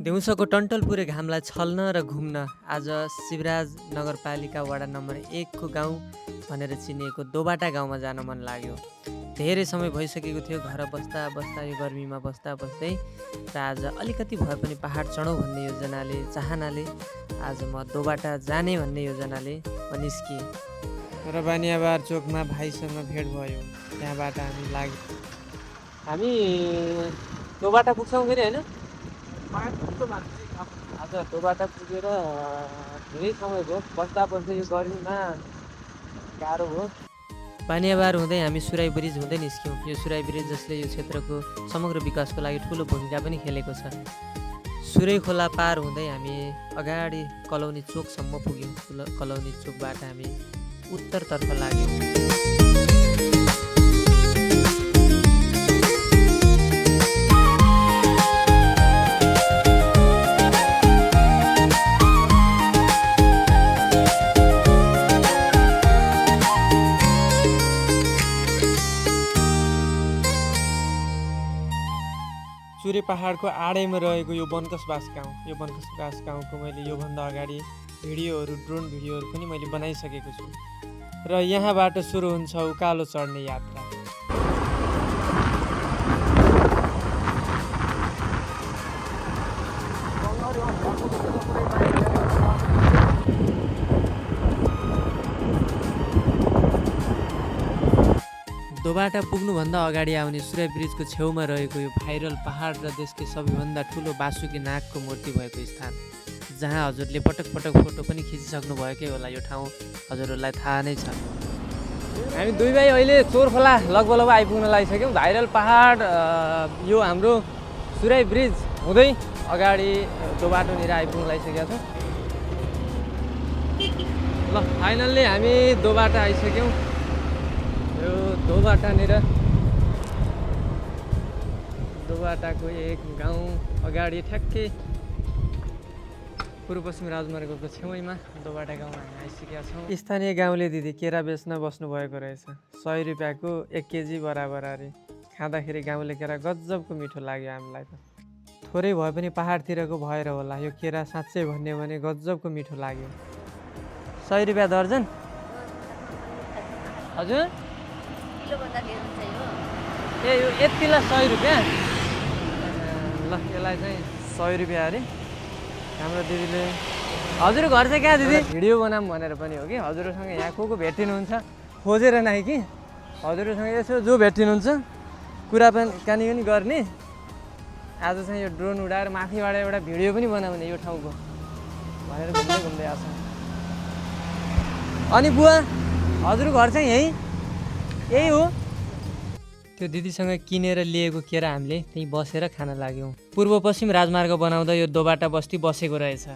दिउँसोको टन्टलपुरे घामलाई छल्न र घुम्न आज शिवराज नगरपालिका वडा नम्बर 1 को गाउँ भनेर चिनिएको दोबाटा गाउँमा जान मन लाग्यो। धेरै समय भइसकेको थियो घर बस्दा बस्दा यो गर्मीमा बस्दा बस्दै र आज अलिकति भए पनि पहाड चढौँ भन्ने योजनाले चाहनाले आज म दोबाटा जाने भन्ने योजनाले म निस्किएँ र बानियाबार चोकमा भाइसँग भेट भयो। त्यहाँबाट हामी दोबाटा पुग्छौँ फेरि होइन। आज दोबाटा पुगेर धेरै समय भयो बस्दा बस्दै यो गर्मीमा गाह्रो भयो। बानियाबार हुँदै हामी सुराई ब्रिज हुँदै निस्क्यौँ। यो सुराई ब्रिज जसले यो क्षेत्रको समग्र विकासको लागि ठुलो भूमिका पनि खेलेको छ। सुरै खोला पार हुँदै हामी अगाडि कलौनी चोकसम्म पुग्यौँ। कलौनी चोकबाट हामी उत्तरतर्फ लाग्यौँ। चुरे पहाडको आडैमा रहेको यो बनकसबास गाउँको मैले योभन्दा अगाडि ड्रोन भिडियोहरू पनि मैले बनाइसकेको छु र यहाँबाट सुरु हुन्छ उकालो चढ्ने यात्रा। दोबाटा पुग्नुभन्दा अगाडि आउने सुराई ब्रिजको छेउमा रहेको यो भाइरल पहाड र देशकै सबैभन्दा ठुलो बासुकी नागको मूर्ति भएको स्थान, जहाँ हजुरले पटक पटक फोटो पनि खिचिसक्नु भएकै होला। यो ठाउँ हजुरहरूलाई थाहा नै छ। हामी दुई भाइ अहिले चोरखोला लगभग आइपुग्न लागिसक्यौँ। भाइरल पहाड यो हाम्रो सुराई ब्रिज हुँदै अगाडि दोबाटोनिर आइपुग्न लागिसकेका छौँ। ल फाइनल्ली हामी दोबाटा आइसक्यौँ। यो दोबाटाको एक गाउँ अगाडि ठ्याक्कै पूर्व पश्चिम राजमार्गको छेउमा दोबाटा गाउँमा हामी आइसकेका छौँ। स्थानीय गाउँले दिदी केरा बेच्न बस्नुभएको रहेछ। 100 रुपियाँको 1 केजी बराबर अरे। खाँदाखेरि गाउँले केरा गजबको मिठो लाग्यो हामीलाई त। थोरै भए पनि पहाडतिरको भएर होला यो केरा साँच्चै भन्यो भने गजबको मिठो लाग्यो। 100 रुपियाँ दर्जन? हजुर ए यो यतिलाई 100 रुपियाँ? ल यसलाई चाहिँ 100 रुपियाँ अरे। हाम्रो दिदीले हजुर घर चाहिँ कहाँ दिदी? भिडियो बनाऊँ भनेर पनि हो कि हजुरसँग यहाँ को भेटिनुहुन्छ खोजेर नै कि हजुरसँग यसो जो भेटिनुहुन्छ कुरा कानी पनि गर्ने। आज चाहिँ यो ड्रोन उडाएर माथिबाट एउटा भिडियो पनि बनाउने यो ठाउँको भनेर घुम्दै आएको छ। अनि बुवा हजुरको घर चाहिँ यही हो? त्यो दिदीसँग किनेर लिएको केरा हामीले त्यहीँ बसेर खान लाग्यौँ। पूर्व पश्चिम राजमार्ग बनाउँदा यो दोबाटा बस्ती बसेको रहेछ।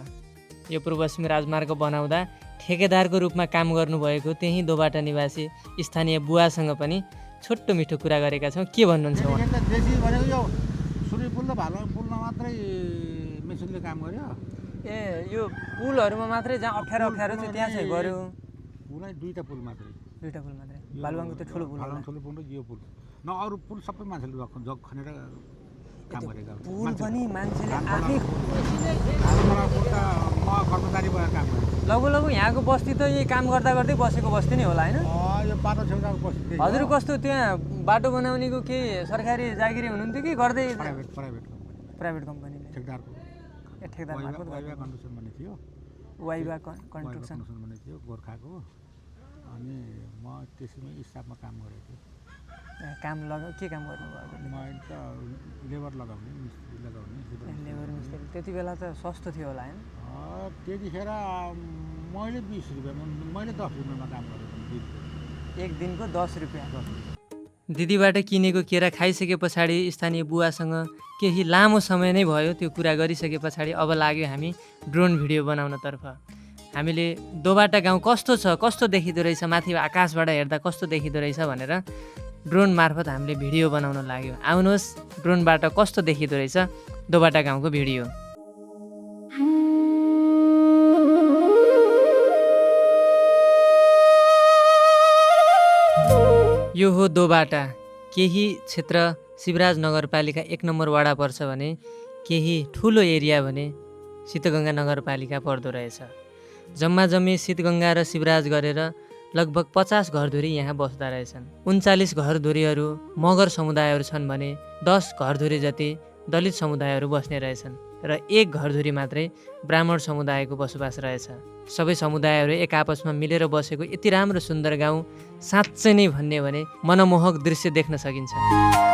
यो पूर्व पश्चिम राजमार्ग बनाउँदा ठेकेदारको रूपमा काम गर्नुभएको त्यही दोबाटा निवासी स्थानीय बुवासँग पनि छोटो मिठो कुरा गरेका छौँ। के भन्नुहुन्छ उहाँ? मेसिनले काम गर्यो। ए यो पुलहरूमा मात्रै जहाँ अप्ठ्यारो थियो त्यहाँ चाहिँ गऱ्यो। दुईटा पुल मात्रै बालुवाङको त्यो ठुलो पुल र यो पुल न अरू पुल सबै मान्छेले जग खनेर काम गरेका पुल पनि मान्छेले आफै कर्मचारी भएर काम गरे। लगभग यहाँको बस्ती त यही काम गर्दा गर्दै बसेको बस्ती नै होला होइन? यो बाटो छेउछाउको बस्ती। हजुर कस्तो त्यहाँ बाटो बनाउनेको केही सरकारी जागिरी हुनुहुन्थ्यो कि गर्दै? प्राइभेट कम्पनीले ठेकदार मार्फत कन्स्ट्रक्सन भन्ने थियो। वाइबा कन्स्ट्रक्सन भन्ने थियो गोर्खाको। अनि म त्यसैमा स्टाफमा काम गरेको थिएँ। के काम गर्नुभएको? मैले त लेबर लगाउने मिस्त्री लगाउने। लेबर मिस्त्री त्यति बेला त सस्तो थियो होला होइन? त्यतिखेर मैले 20 रुपियाँमा मैले 10 रुपियाँमा काम गरेको। एक दिनको 10 रुपियाँ। दिदीबाट किनेको केरा खाइसके पछाडि स्थानीय बुवासँग केही लामो समय नै भयो त्यो कुरा गरिसके पछाडि अब लाग्यो हामी ड्रोन भिडियो बनाउनतर्फ। हामीले दोबाटा गाउँ कस्तो छ, कस्तो देखिँदो रहेछ, माथि आकाशबाट हेर्दा कस्तो देखिँदो रहेछ भनेर ड्रोन मार्फत हामीले भिडियो बनाउन लाग्यो। आउनुहोस् ड्रोनबाट कस्तो देखिँदो रहेछ दोबाटा गाउँको भिडियो। यो हो दोबाटा। केही क्षेत्र शिवराज नगरपालिका 1 नम्बर वडा पर्छ भने केही ठुलो एरिया भने शीतगङ्गा नगरपालिका पर्दो रहेछ। जम्मा जम्मी शीतगङ्गा र शिवराज गरेर लगभग 50 घरधुरी यहाँ बस्दा रहेछन्। 39 घरधुरीहरू मगर समुदायहरू छन् भने 10 घरधुरी जति दलित समुदायहरू बस्ने रहेछन् र 1 घरधुरी मात्रै ब्राह्मण समुदायको बसोबास रहेछ। सबै समुदायहरू एक आपसमा मिलेर बसेको यति राम्रो सुन्दर गाउँ साँच्चै नै भन्ने भने मनमोहक दृश्य देख्न सकिन्छ।